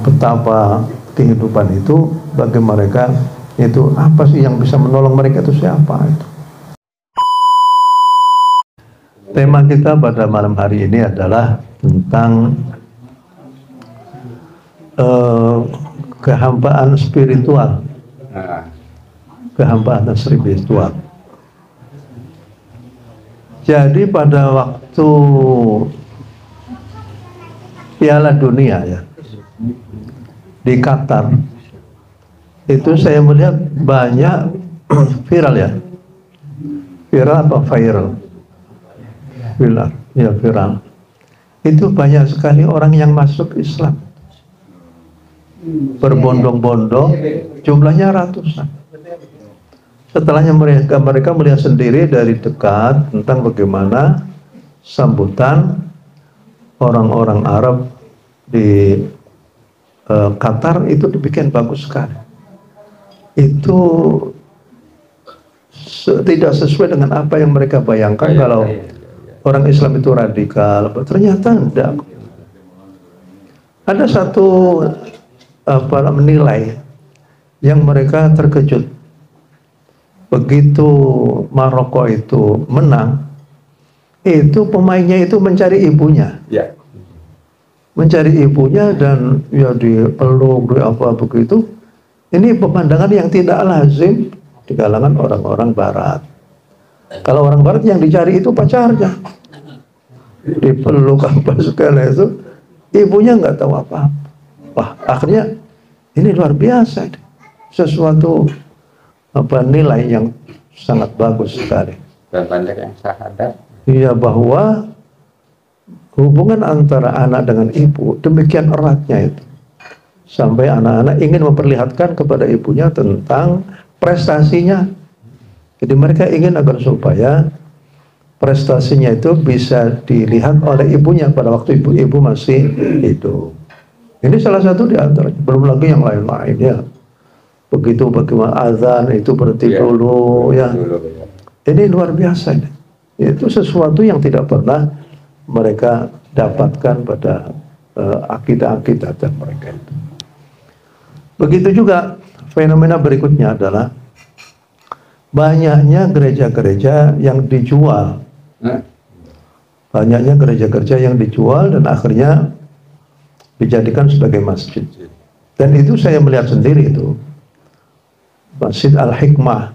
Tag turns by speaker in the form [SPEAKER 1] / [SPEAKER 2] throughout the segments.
[SPEAKER 1] betapa kehidupan itu bagi mereka itu apa sih yang bisa menolong mereka itu siapa itu. Tema kita pada malam hari ini adalah tentang kehambaan spiritual. Kehambaan spiritual. Jadi pada waktu Piala Dunia ya di Qatar itu saya melihat banyak viral ya. Viral apa viral? Viral, ya viral. Itu banyak sekali orang yang masuk Islam. Berbondong-bondong, jumlahnya ratusan. Setelahnya mereka melihat sendiri dari dekat tentang bagaimana sambutan orang-orang Arab di Qatar itu dibikin bagus sekali. Itu tidak sesuai dengan apa yang mereka bayangkan kalau orang Islam itu radikal. Ternyata tidak. Ada satu menilai yang mereka terkejut. Begitu Maroko itu menang, itu pemainnya itu mencari ibunya, ya. Mencari ibunya dan ya dipeluk, apa begitu. Ini pemandangan yang tidak lazim di kalangan orang-orang Barat. Kalau orang Barat yang dicari itu pacarnya, dipeluk apa segala itu, ibunya nggak tahu apa-apa. Wah, akhirnya ini luar biasa, sesuatu nilai yang sangat bagus sekali.
[SPEAKER 2] Dan banyak yang syahadat.
[SPEAKER 1] Iya, bahwa hubungan antara anak dengan ibu demikian eratnya itu. Sampai anak-anak ingin memperlihatkan kepada ibunya tentang prestasinya. Jadi mereka ingin agar supaya prestasinya itu bisa dilihat oleh ibunya pada waktu ibu masih hidup. Ini salah satu di antara, belum lagi yang lain-lainnya. Begitu bagaimana azan itu berhenti dulu ya. Ini luar biasa ini. Itu sesuatu yang tidak pernah mereka dapatkan pada akidah-akidah mereka itu. Begitu juga fenomena berikutnya adalah banyaknya gereja-gereja yang dijual. Banyaknya gereja-gereja yang dijual dan akhirnya dijadikan sebagai masjid. Dan itu saya melihat sendiri itu. Masjid Al-Hikmah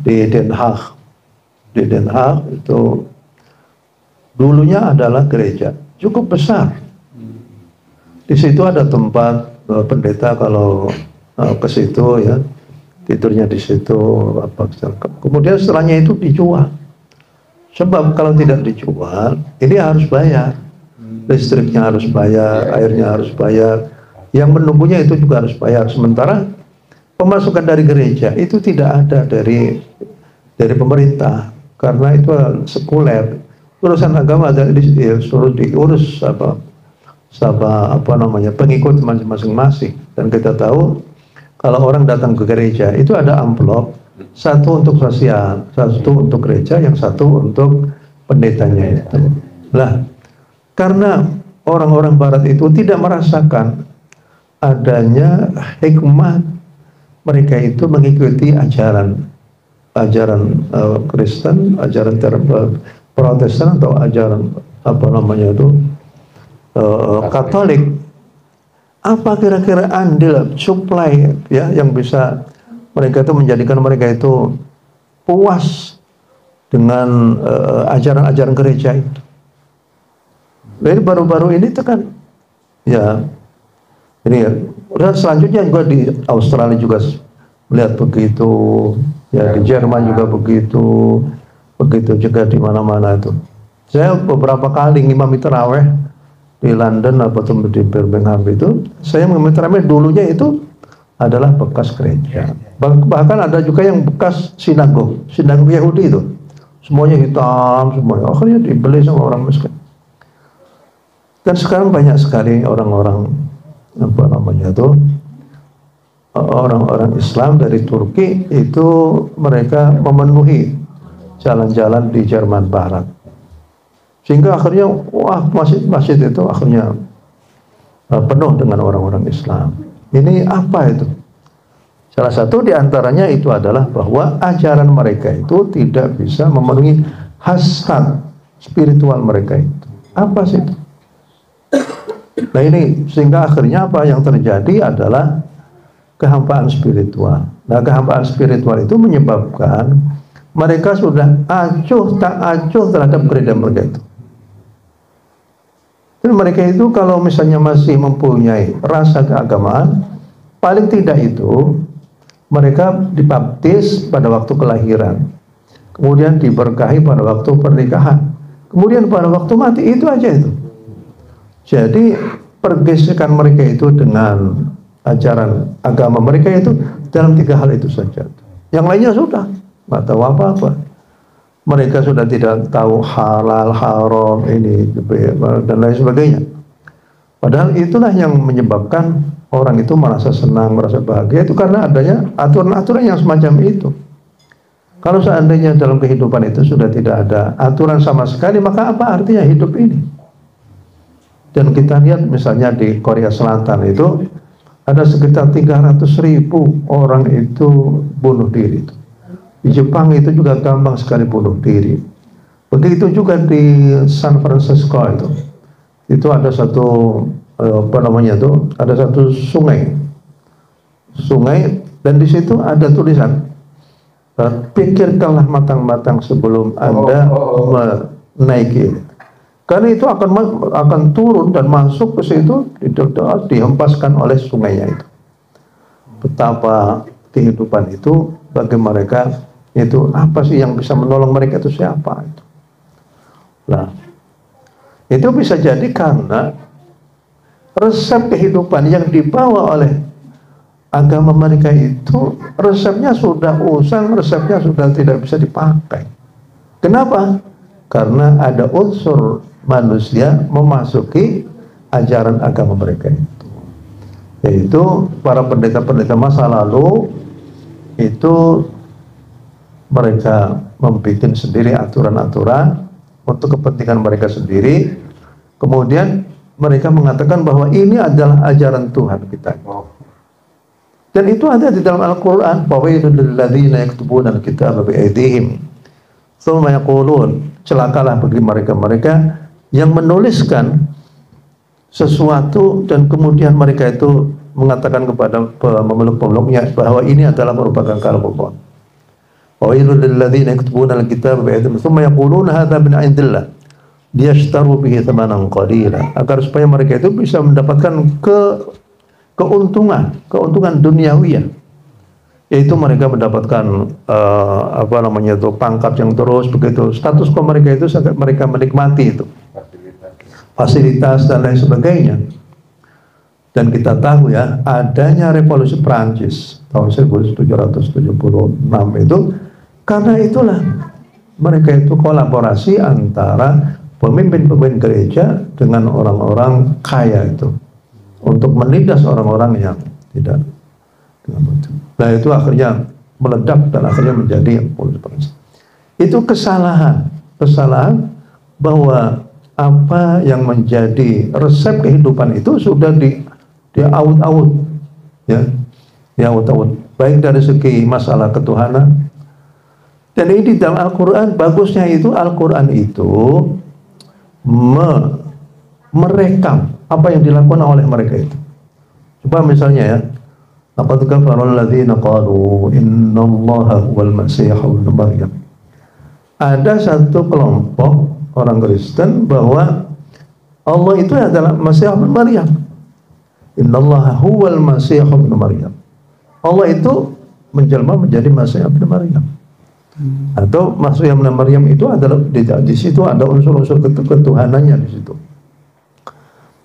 [SPEAKER 1] di Den Haag. Di Den Haag itu dulunya adalah gereja cukup besar. Di situ ada tempat pendeta kalau ke situ ya, tidurnya di situ apa. Kemudian setelahnya itu dijual. Sebab kalau tidak dijual, ini harus bayar. Listriknya harus bayar, airnya harus bayar. Yang menunggunya itu juga harus bayar. Sementara pemasukan dari gereja itu tidak ada dari pemerintah, karena itu sekuler. Urusan agama suruh diurus pengikut masing-masing. Dan kita tahu kalau orang datang ke gereja itu ada amplop, satu untuk sosial, satu untuk gereja, yang satu untuk pendetanya itu. Lah, karena orang-orang Barat itu tidak merasakan adanya hikmah, mereka itu mengikuti ajaran Kristen, ajaran Protestan atau ajaran Katolik. Apa kira-kira andil supply ya yang bisa mereka itu menjadikan mereka itu puas dengan ajaran-ajaran gereja itu? Jadi baru-baru ini itu kan ya ini ya. Dan selanjutnya juga di Australia juga melihat begitu, ya di Jerman juga begitu juga di mana-mana itu. Saya beberapa kali ngimami tarawih di London atau di Birmingham itu, saya ngimami tarawih dulunya itu adalah bekas gereja. Bahkan ada juga yang bekas sinagog Yahudi itu, semuanya hitam semuanya. Akhirnya dibeli sama orang miskin. Dan sekarang banyak sekali orang-orang orang-orang Islam dari Turki itu mereka memenuhi jalan-jalan di Jerman Barat, sehingga akhirnya wah masjid itu akhirnya penuh dengan orang-orang Islam. Ini apa itu? Salah satu diantaranya itu adalah bahwa ajaran mereka itu tidak bisa memenuhi hasrat spiritual mereka itu. Apa sih itu? Nah ini sehingga akhirnya apa yang terjadi adalah kehampaan spiritual. Nah kehampaan spiritual itu menyebabkan mereka sudah acuh tak acuh terhadap gereja mereka itu. Dan mereka itu kalau misalnya masih mempunyai rasa keagamaan, paling tidak itu mereka dibaptis pada waktu kelahiran, kemudian diberkahi pada waktu pernikahan, kemudian pada waktu mati, itu aja itu. Jadi pergesekan mereka itu dengan ajaran agama mereka itu dalam 3 hal itu saja. Yang lainnya sudah nggak tahu apa-apa. Mereka sudah tidak tahu halal, haram, ini dan lain sebagainya. Padahal itulah yang menyebabkan orang itu merasa senang, merasa bahagia, itu karena adanya aturan-aturan yang semacam itu. Kalau seandainya dalam kehidupan itu sudah tidak ada aturan sama sekali, maka apa artinya hidup ini? Dan kita lihat misalnya di Korea Selatan itu ada sekitar 300.000 orang itu bunuh diri. Di Jepang itu juga gampang sekali bunuh diri. Begitu juga di San Francisco itu ada satu ada satu sungai dan di situ ada tulisan, pikirkanlah matang-matang sebelum Anda menaiki, karena itu akan turun dan masuk ke situ, dihempaskan oleh sungainya itu. Betapa kehidupan itu bagi mereka itu, apa sih yang bisa menolong mereka itu, siapa itu? Nah, itu bisa jadi karena resep kehidupan yang dibawa oleh agama mereka itu, resepnya sudah usang, resepnya sudah tidak bisa dipakai. Kenapa? Karena ada unsur manusia memasuki ajaran agama mereka itu. Yaitu para pendeta-pendeta masa lalu itu mereka membuat sendiri aturan-aturan untuk kepentingan mereka sendiri. Kemudian mereka mengatakan bahwa ini adalah ajaran Tuhan kita. Dan itu ada di dalam Al-Quran. Fawailul lilladzina yaktubuna al-kitaba biaydihim tsumma yaqulun, celakalah bagi mereka-mereka yang menuliskan sesuatu dan kemudian mereka itu mengatakan kepada pemeluk-pemeluknya bahwa ini adalah merupakan kalam Allah. Fawailul lilladzina yaktubuna al-kitaba biaydihim tsumma yaquluna hadza min 'indillah liyashtaru bihi thamanan qalila, agar supaya mereka itu bisa mendapatkan keuntungan duniawiyah, yaitu mereka mendapatkan pangkat yang terus begitu, status mereka itu sangat mereka menikmati itu, fasilitas dan lain sebagainya. Dan kita tahu ya, adanya revolusi Prancis tahun 1776 itu karena itulah mereka itu kolaborasi antara pemimpin-pemimpin gereja dengan orang-orang kaya itu untuk menindas orang-orang yang tidak. Nah itu akhirnya meledak dan akhirnya menjadi itu kesalahan bahwa apa yang menjadi resep kehidupan itu sudah diaut-aut, ya, diaut-aut, baik dari segi masalah ketuhanan. Dan ini di dalam Al-Quran, bagusnya itu Al-Quran itu merekam apa yang dilakukan oleh mereka itu. Coba misalnya ya, laqad kafara alladziina qalu innallaha huwal masiihul ibnu Maryam. Ada satu kelompok orang Kristen bahwa Allah itu adalah Masih ibnu Maryam. Innallaha huwal masiihul ibnu Maryam. Allah itu menjelma menjadi Masih ibnu Maryam. Atau Masih ibnu Maryam itu adalah di situ ada unsur-unsur ketuhanannya di situ.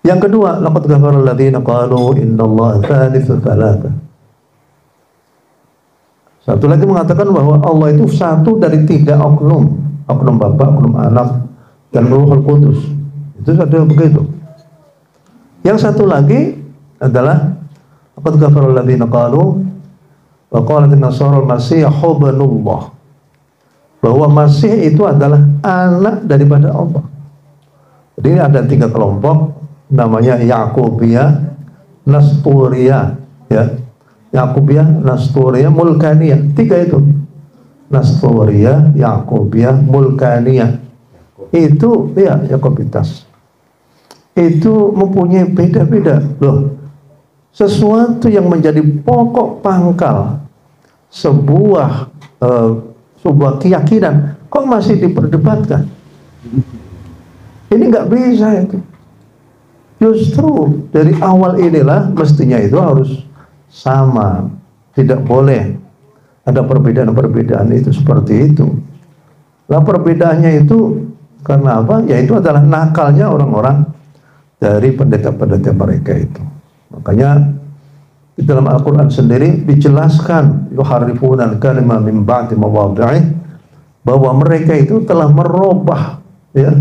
[SPEAKER 1] Yang kedua, laqad kafara alladziina qalu innallaha tsalitsu tsalatsa. Satu lagi mengatakan bahwa Allah itu satu dari 3 oknum Bapa, oknum Anak, dan Ruhul Qudus. Itu satu begitu. Yang satu lagi adalah laqad kafara alladziina qalu wa qalat an-nasara al-masiih ibnullah. Bahwa Masih itu adalah anak daripada Allah. Jadi ini ada 3 kelompok namanya Yakubiyah Nasturiyah, ya. Yakubiyah Nasturiyah Mulkaniyah, 3 itu. Nasturiyah, Yakubiyah, Mulkaniyah. Itu ya Yakobitas. Itu mempunyai beda-beda loh. Sesuatu yang menjadi pokok pangkal sebuah keyakinan kok masih diperdebatkan. Ini nggak bisa itu. Justru dari awal inilah mestinya itu harus sama, tidak boleh ada perbedaan-perbedaan itu seperti itu. Nah perbedaannya itu karena apa? Ya itu adalah nakalnya orang-orang dari pendeta-pendeta mereka itu. Makanya di dalam Al-Quran sendiri dijelaskan yuharrifuna al-kalima min ba'di mawadhi'i, bahwa mereka itu telah merubah, ya,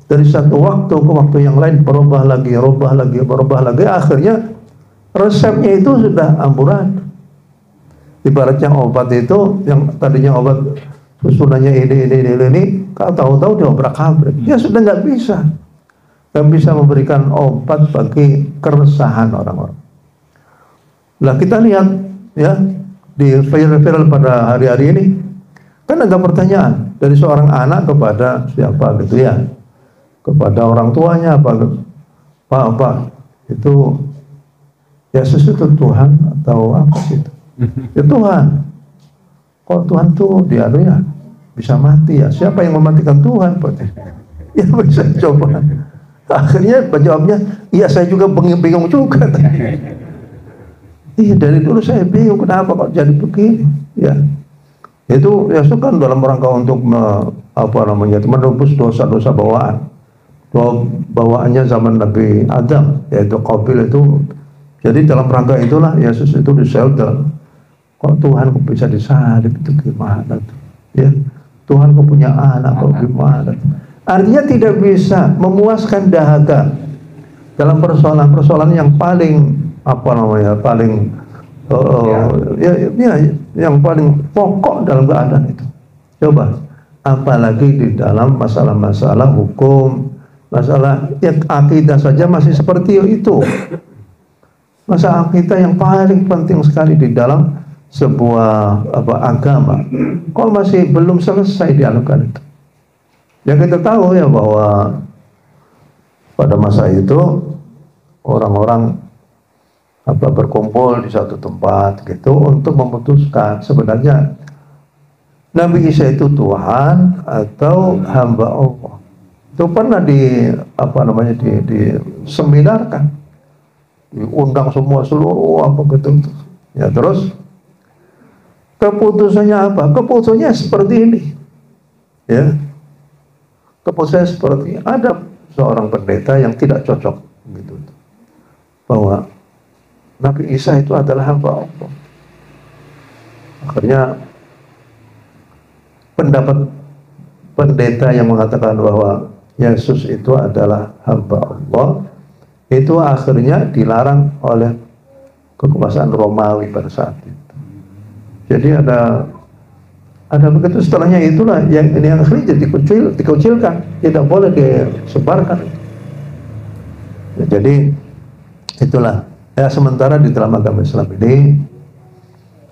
[SPEAKER 1] dari satu waktu ke waktu yang lain, berubah lagi, akhirnya resepnya itu sudah amburadul. Ibaratnya obat itu yang tadinya obat susunannya ini, kalau tahu-tahu diobrak-abrik, ya sudah nggak bisa memberikan obat bagi keresahan orang-orang. Nah kita lihat ya di viral pada hari-hari ini kan ada pertanyaan dari seorang anak kepada siapa gitu ya, kepada orang tuanya, Pak itu Yesus itu Tuhan atau apa sih itu? Ya Tuhan. Kok Tuhan tuh dia ya bisa mati ya? Siapa yang mematikan Tuhan? Ya bisa coba. Akhirnya jawabnya, iya saya juga bingung juga. Iya dari dulu saya bingung kenapa kok jadi begini. Ya itu Yesus kan dalam rangka untuk menebus dosa-dosa bawaan. Bawaannya zaman Nabi Adam, yaitu Qabil itu. Jadi dalam rangka itulah Yesus itu diselter. Kok Tuhan kok bisa disalib itu gimana tuh? Ya Tuhan kok punya anak kok gimana tuh? Artinya tidak bisa memuaskan dahaga dalam persoalan-persoalan yang paling yang paling pokok dalam keadaan itu. Coba, apalagi di dalam masalah-masalah hukum, masalah akidah saja masih seperti itu. Masalah akidah yang paling penting sekali di dalam sebuah agama, kok masih belum selesai dialogkan itu. Ya kita tahu ya bahwa pada masa itu orang-orang berkumpul di satu tempat gitu untuk memutuskan sebenarnya Nabi Isa itu Tuhan atau hamba Allah. Itu pernah diseminarkan, diundang semua seluruh gitu. Ya terus keputusannya apa? Keputusannya seperti ini. Ya. Keputusannya seperti ada seorang pendeta yang tidak cocok gitu, bahwa Nabi Isa itu adalah hamba Allah. Akhirnya pendapat pendeta yang mengatakan bahwa Yesus itu adalah hamba Allah itu akhirnya dilarang oleh kekuasaan Romawi pada saat itu. Jadi ada begitu, setelahnya itulah yang akhirnya dikucilkan, tidak boleh disebarkan. Ya, jadi itulah ya, sementara di dalam agama Islam ini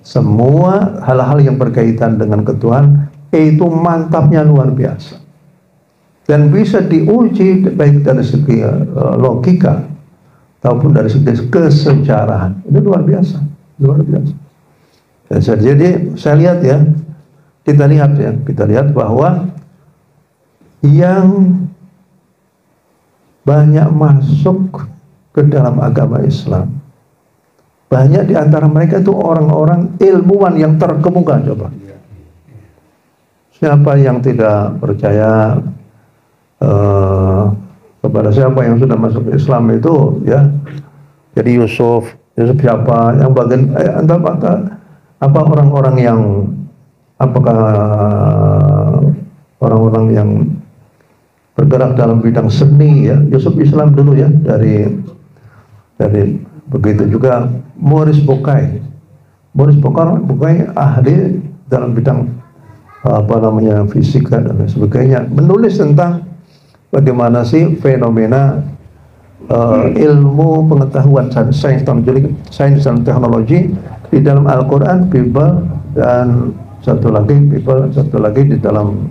[SPEAKER 1] semua hal-hal yang berkaitan dengan ketuhanan itu mantapnya luar biasa dan bisa diuji baik dari segi logika ataupun dari segi kesejarahan. Ini luar biasa. Jadi saya lihat ya, kita lihat bahwa yang banyak masuk ke dalam agama Islam, banyak di antara mereka itu orang-orang ilmuwan yang terkemuka. Coba, siapa yang tidak percaya kepada siapa yang sudah masuk ke Islam itu ya, jadi Yusuf siapa yang bagian apa orang-orang yang apakah orang-orang yang bergerak dalam bidang seni ya, Yusuf Islam dulu ya, dari begitu juga Maurice Bucaille ahli dalam bidang fisika dan sebagainya, menulis tentang bagaimana sih fenomena ilmu pengetahuan sains dan teknologi di dalam Al-Quran, Bible, dan satu lagi di dalam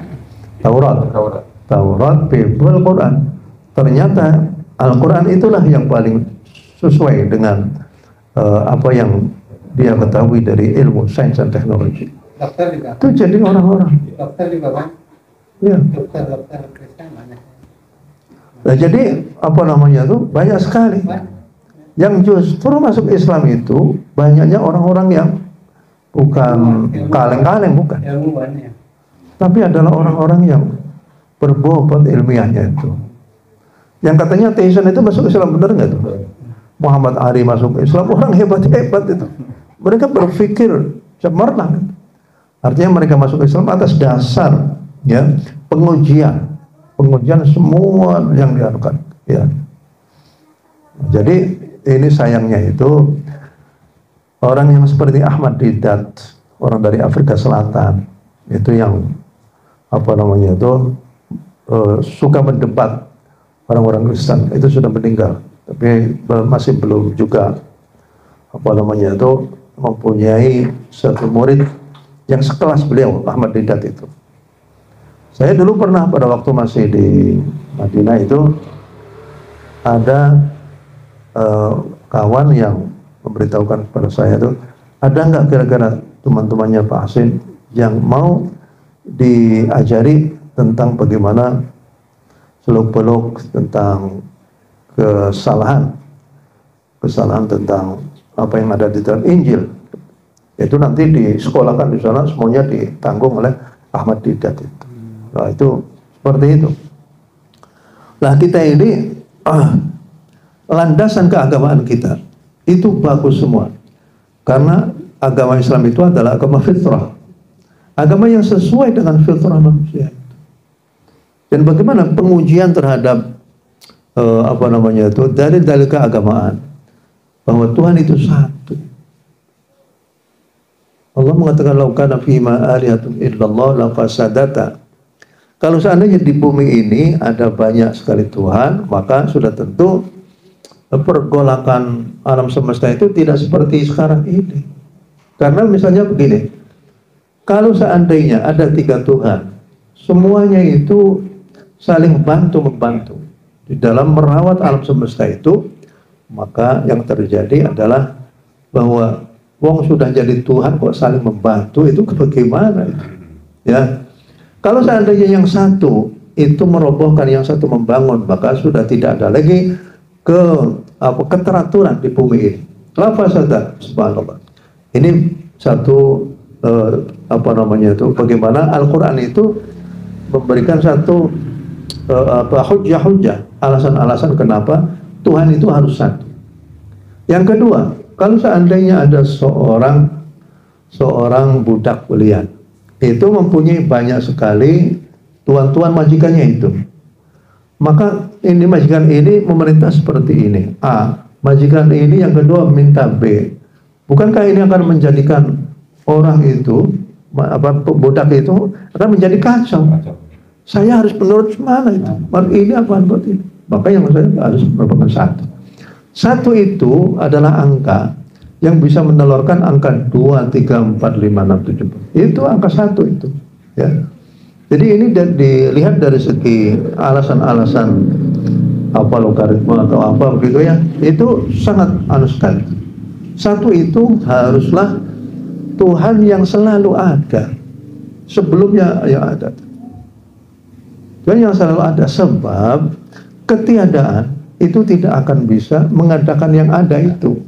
[SPEAKER 1] Taurat, Bible, Quran. Ternyata Al-Quran itulah yang paling sesuai dengan apa yang dia ketahui dari ilmu sains dan teknologi.
[SPEAKER 2] Dokter juga.
[SPEAKER 1] Itu jadi orang-orang.
[SPEAKER 2] Dokter juga kan?
[SPEAKER 1] Ya.
[SPEAKER 2] Dokter Kristen banyak.
[SPEAKER 1] Nah, jadi apa namanya tuh banyak sekali. Yang justru masuk Islam itu banyaknya orang-orang yang bukan kaleng-kaleng, bukan.
[SPEAKER 2] Ilmuwannya.
[SPEAKER 1] Tapi adalah orang-orang yang berbobot ilmiahnya itu. Yang katanya Tyson itu masuk Islam, benar nggak tuh? Muhammad Ali masuk Islam, orang hebat-hebat itu. Mereka berpikir cemerlang. Artinya mereka masuk Islam atas dasar ya pengujian semua yang dilakukan. Ya. Jadi ini sayangnya itu orang yang seperti Ahmad Didat, orang dari Afrika Selatan, itu yang apa namanya itu suka mendebat orang-orang Kristen, itu sudah meninggal, tapi masih belum juga apa namanya itu mempunyai satu murid yang sekelas beliau, Ahmad Didat itu. Saya dulu pernah pada waktu masih di Madinah itu ada kawan yang memberitahukan kepada saya itu, ada nggak kira-kira teman-temannya Pak Hasin yang mau diajari tentang bagaimana seluk-beluk tentang kesalahan tentang apa yang ada di dalam Injil. Itu nanti disekolahkan di sana, semuanya ditanggung oleh Ahmad Didat itu. Nah, itu seperti itu. Nah, kita ini landasan keagamaan kita itu bagus semua. Karena agama Islam itu adalah agama fitrah. Agama yang sesuai dengan fitrah manusia. Dan bagaimana pengujian terhadap apa namanya itu dalil-dalil keagamaan bahwa Tuhan itu satu. Allah mengatakan laukana fima alihatun illallah la fasadata. Kalau seandainya di bumi ini ada banyak sekali Tuhan, maka sudah tentu pergolakan alam semesta itu tidak seperti sekarang ini. Karena misalnya begini, kalau seandainya ada 3 Tuhan, semuanya itu saling bantu-membantu di dalam merawat alam semesta itu, maka yang terjadi adalah bahwa wong sudah jadi Tuhan kok saling membantu, itu bagaimana itu? Ya. Kalau seandainya yang satu itu merobohkan, yang satu membangun, maka sudah tidak ada lagi keteraturan di bumi ini. Lafaz saja, subhanallah. Ini satu apa namanya itu, bagaimana Al-Quran itu memberikan satu hujah-hujah, alasan-alasan kenapa Tuhan itu harus satu. Yang kedua, kalau seandainya ada seorang budak belian, itu mempunyai banyak sekali tuan-tuan majikannya itu. Maka ini majikan ini memerintah seperti ini. A, majikan ini yang kedua minta B. Bukankah ini akan menjadikan orang itu, budak itu akan menjadi kacau? Saya harus menurut mana itu? Ini apa buat ini? Maka yang saya harus merupakan satu. Satu itu adalah angka yang bisa menelurkan angka 2, 3, 4, 5, 6, 7. Itu angka 1 itu. Ya. Jadi ini dilihat dari segi alasan-alasan apa logaritma atau apa begitu ya. Itu sangat sekali. Satu itu haruslah Tuhan yang selalu ada. Sebelumnya yang ada. Tuhan yang selalu ada, sebab ketiadaan itu tidak akan bisa mengadakan yang ada itu.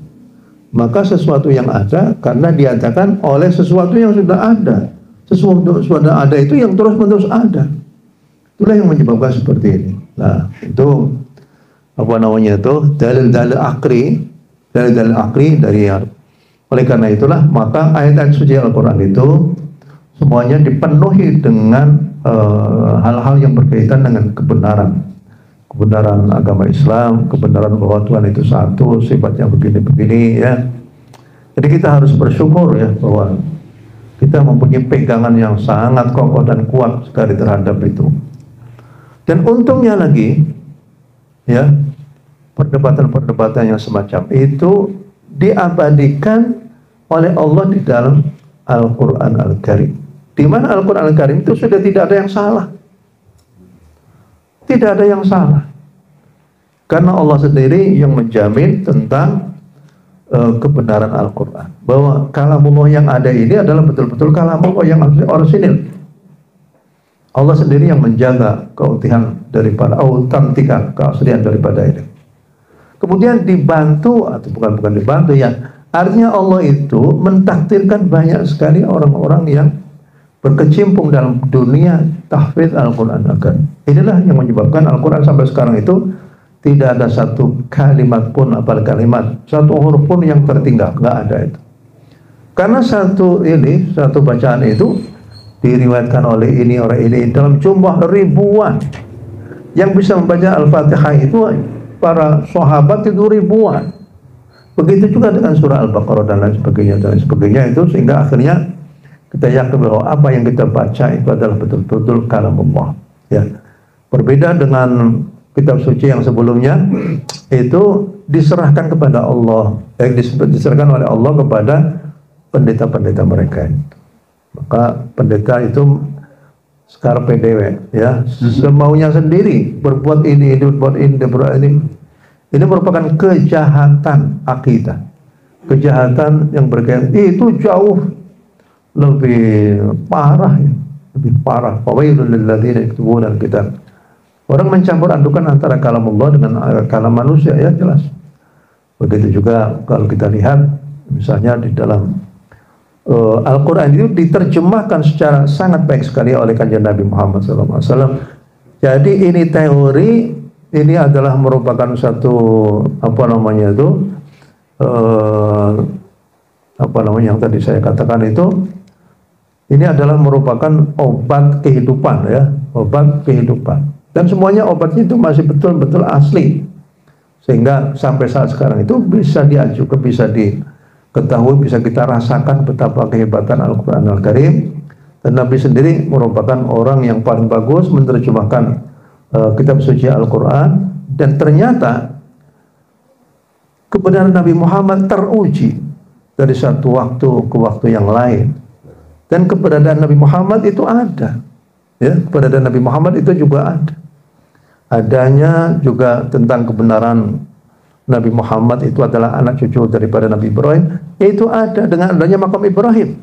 [SPEAKER 1] Maka sesuatu yang ada karena diadakan oleh sesuatu yang sudah ada. Sesuatu sudah ada itu yang terus-menerus ada. Itulah yang menyebabkan seperti ini. Nah, itu apa namanya itu dalil-dalil akli dari oleh karena itulah maka ayat-ayat suci Al-Quran itu semuanya dipenuhi dengan hal-hal yang berkaitan dengan kebenaran agama Islam, kebenaran bahwa Tuhan itu satu, sifatnya begini-begini ya. Jadi kita harus bersyukur ya bahwa kita mempunyai pegangan yang sangat kokoh dan kuat sekali terhadap itu. Dan untungnya lagi ya, perdebatan-perdebatan yang semacam itu diabadikan oleh Allah di dalam Al-Quran Al-Karim. Di mana Al-Quran Al-Karim itu sudah tidak ada yang salah. Tidak ada yang salah. Karena Allah sendiri yang menjamin tentang kebenaran Al-Quran. Bahwa kalamullah yang ada ini adalah betul-betul kalamullah yang orisinil. Allah sendiri yang menjaga keutuhan daripada autentika, keaslian daripada ini. Kemudian dibantu, atau bukan dibantu ya, artinya Allah itu mentakdirkan banyak sekali orang-orang yang berkecimpung dalam dunia tahfidz Al-Quran Al-Karim. Inilah yang menyebabkan Al-Quran sampai sekarang itu tidak ada satu kalimat pun, apalagi kalimat, satu huruf pun yang tertinggal, nggak ada itu. Karena satu bacaan itu diriwayatkan oleh ini orang ini dalam jumlah ribuan. Yang bisa membaca Al-Fatihah itu para sahabat itu ribuan. Begitu juga dengan surah Al-Baqarah dan lain sebagainya itu, sehingga akhirnya kita yakin bahwa apa yang kita baca itu adalah betul-betul kalamullah. Ya, berbeda dengan kitab suci yang sebelumnya itu diserahkan kepada Allah, diserahkan oleh Allah kepada pendeta-pendeta mereka. Maka pendeta itu sekarang PDW, ya, semaunya sendiri berbuat ini, berbuat ini. Ini merupakan kejahatan akidah, kejahatan yang berkaitan itu jauh lebih parah, ya. Lebih parah. Fawailul lil ladzina yaktubuna al-kitab. Orang mencampur adukan antara kalam Allah dengan kalam manusia, ya jelas. Begitu juga kalau kita lihat misalnya di dalam Al-Quran itu diterjemahkan secara sangat baik sekali oleh Kanjeng Nabi Muhammad SAW. Jadi ini teori, ini adalah merupakan satu yang tadi saya katakan itu, ini adalah merupakan obat kehidupan, ya, obat kehidupan. Dan semuanya obatnya itu masih betul-betul asli, sehingga sampai saat sekarang itu bisa diajukan, bisa diketahui, bisa kita rasakan betapa kehebatan Al-Quran Al-Karim. Dan Nabi sendiri merupakan orang yang paling bagus menerjemahkan kitab suci Al-Quran. Dan ternyata kebenaran Nabi Muhammad teruji dari satu waktu ke waktu yang lain. Dan keberadaan Nabi Muhammad itu ada, ya, keberadaan Nabi Muhammad itu juga ada. Adanya juga tentang kebenaran Nabi Muhammad itu adalah anak cucu daripada Nabi Ibrahim, itu ada dengan adanya makam Ibrahim.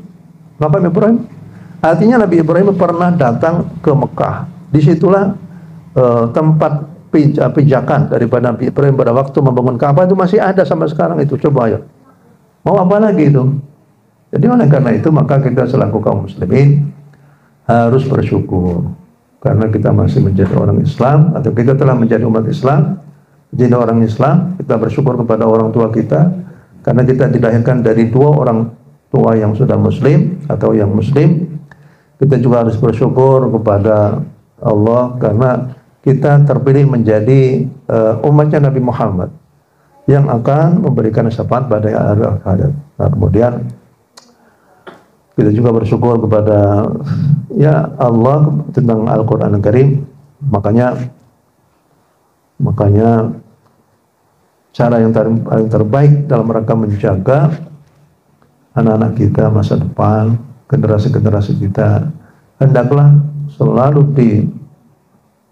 [SPEAKER 1] Makam Ibrahim artinya Nabi Ibrahim pernah datang ke Mekah. Disitulah tempat pijakan daripada Nabi Ibrahim pada waktu membangun Ka'bah itu masih ada sampai sekarang itu. Coba ya, mau apa lagi itu? Jadi oleh karena itu maka kita selaku kaum muslimin harus bersyukur karena kita masih menjadi orang Islam, atau kita telah menjadi umat Islam, jadi orang Islam. Kita bersyukur kepada orang tua kita karena kita dilahirkan dari dua orang tua yang sudah muslim atau yang muslim. Kita juga harus bersyukur kepada Allah karena kita terpilih menjadi umatnya Nabi Muhammad yang akan memberikan syafaat pada akhir. Nah, kemudian kita juga bersyukur kepada ya Allah tentang Al-Quran Al-Karim. Makanya cara yang paling terbaik dalam rangka menjaga anak-anak kita masa depan, generasi-generasi kita, hendaklah selalu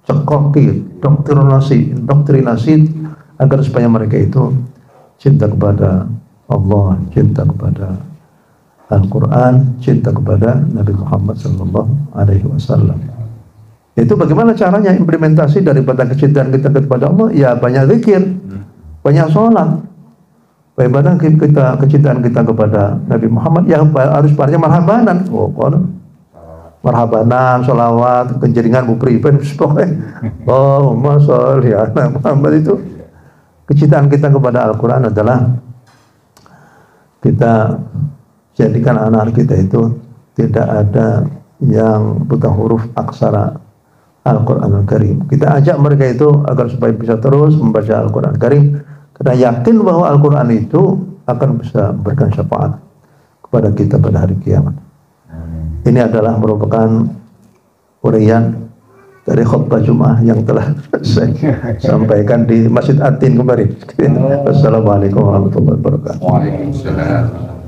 [SPEAKER 1] dicekoki doktrinasi agar supaya mereka itu cinta kepada Allah, cinta kepada Al-Quran, cinta kepada Nabi Muhammad SAW. Itu bagaimana caranya implementasi daripada kecintaan kita kepada Allah? Ya banyak zikir, banyak sholat. Bagaimana kita kecintaan kita kepada Nabi Muhammad? Ya harus parahnya marhabanan. Marhabanan, sholawat, kenjeringan, bupripen, Allahumma sholli ala Muhammad. Itu kecintaan kita kepada Al-Quran adalah kita jadikan anak kita itu tidak ada yang buta huruf aksara Al-Quran Al-Karim. Kita ajak mereka itu agar supaya bisa terus membaca Al-Quran Al-Karim, karena yakin bahwa Al-Quran itu akan bisa memberikan syafaat kepada kita pada hari kiamat. Ini adalah merupakan uraian dari khutbah Jumat yang telah saya sampaikan di Masjid Atin kemarin. Wassalamualaikum warahmatullahi wabarakatuh.
[SPEAKER 3] Waalaikumsalam.